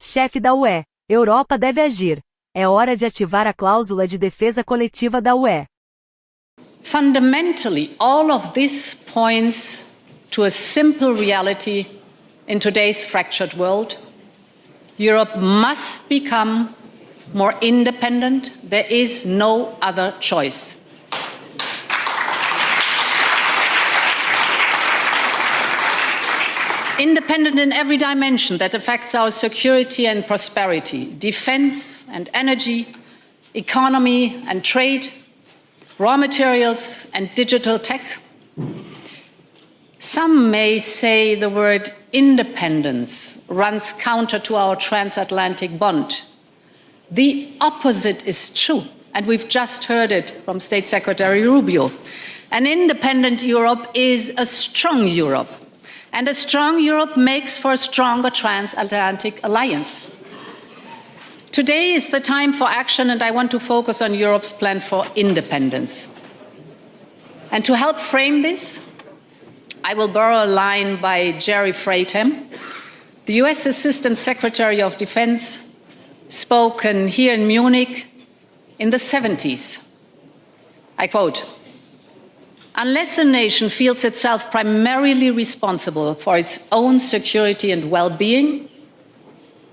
Chefe da UE, Europa deve agir. É hora de ativar a cláusula de defesa coletiva da UE. Fundamentally, all of this points to a simple reality in today's fractured world. Europe must become more independent. There is no other choice. Independent in every dimension that affects our security and prosperity, defense and energy, economy and trade, raw materials and digital tech. Some may say the word independence runs counter to our transatlantic bond. The opposite is true, and we've just heard it from State Secretary Rubio. An independent Europe is a strong Europe, and a strong Europe makes for a stronger transatlantic alliance. Today is the time for action, and I want to focus on Europe's plan for independence. And to help frame this, I will borrow a line by Jerry Freightham, the US Assistant Secretary of Defense, spoken here in Munich in the 70s. I quote, "Unless a nation feels itself primarily responsible for its own security and well-being,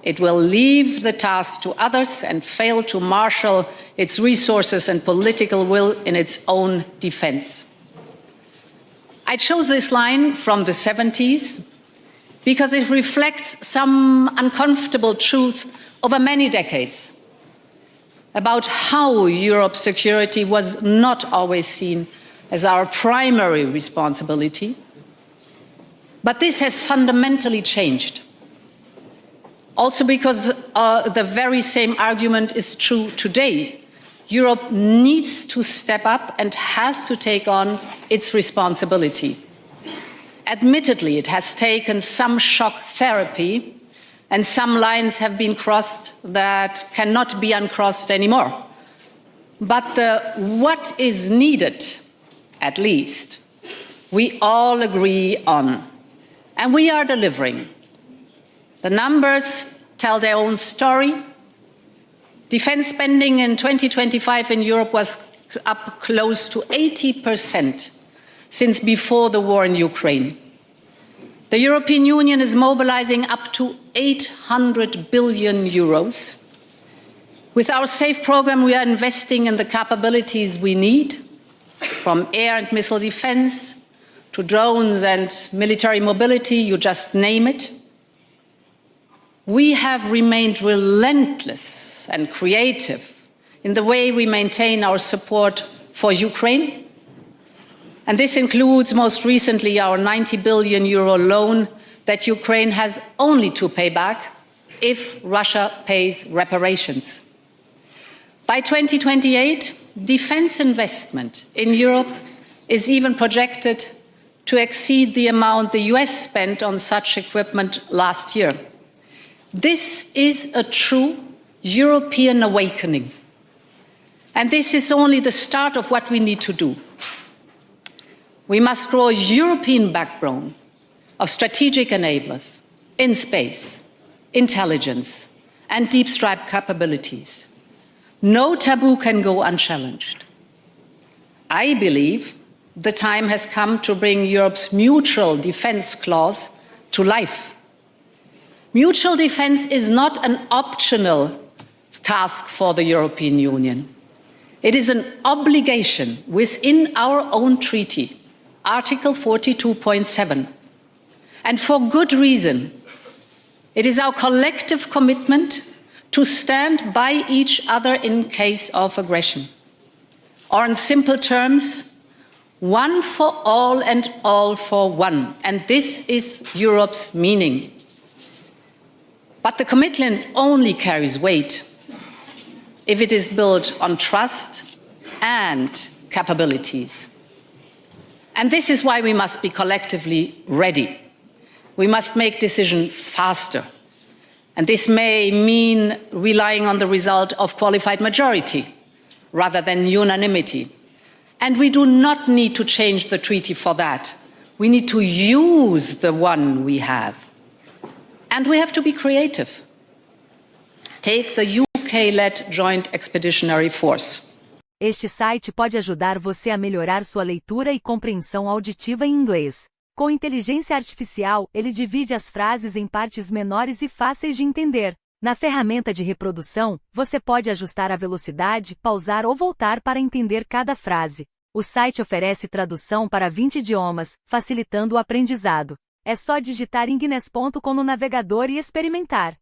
it will leave the task to others and fail to marshal its resources and political will in its own defense." I chose this line from the 70s because it reflects some uncomfortable truth over many decades about how Europe's security was not always seen as our primary responsibility. But this has fundamentally changed. Also because the very same argument is true today. Europe needs to step up and has to take on its responsibility. Admittedly, it has taken some shock therapy, and some lines have been crossed that cannot be uncrossed anymore. But what is needed, at least, we all agree on, and we are delivering. The numbers tell their own story. Defense spending in 2025 in Europe was up close to 80% since before the war in Ukraine. The European Union is mobilizing up to 800 billion euros. With our SAFE program, we are investing in the capabilities we need, from air and missile defense to drones and military mobility, you just name it. We have remained relentless and creative in the way we maintain our support for Ukraine. And this includes, most recently, our 90 billion euro loan that Ukraine has only to pay back if Russia pays reparations. By 2028, defense investment in Europe is even projected to exceed the amount the US spent on such equipment last year. This is a true European awakening. And this is only the start of what we need to do. We must grow a European backbone of strategic enablers in space, intelligence, and deep strike capabilities. No taboo can go unchallenged. I believe the time has come to bring Europe's mutual defense clause to life. Mutual defense is not an optional task for the European Union. It is an obligation within our own treaty, Article 42.7. And for good reason. It is our collective commitment to stand by each other in case of aggression. Or in simple terms, one for all and all for one. And this is Europe's meaning. But the commitment only carries weight if it is built on trust and capabilities. And this is why we must be collectively ready. We must make decisions faster. And this may mean relying on the result of qualified majority rather than unanimity. And we do not need to change the treaty for that. We need to use the one we have. And we have to be creative. Take the UK-led Joint Expeditionary Force. Este site pode ajudar você a melhorar sua leitura e compreensão auditiva em inglês. Com inteligência artificial, ele divide as frases em partes menores e fáceis de entender. Na ferramenta de reprodução, você pode ajustar a velocidade, pausar ou voltar para entender cada frase. O site oferece tradução para 20 idiomas, facilitando o aprendizado. É só digitar inglés.com no navegador e experimentar.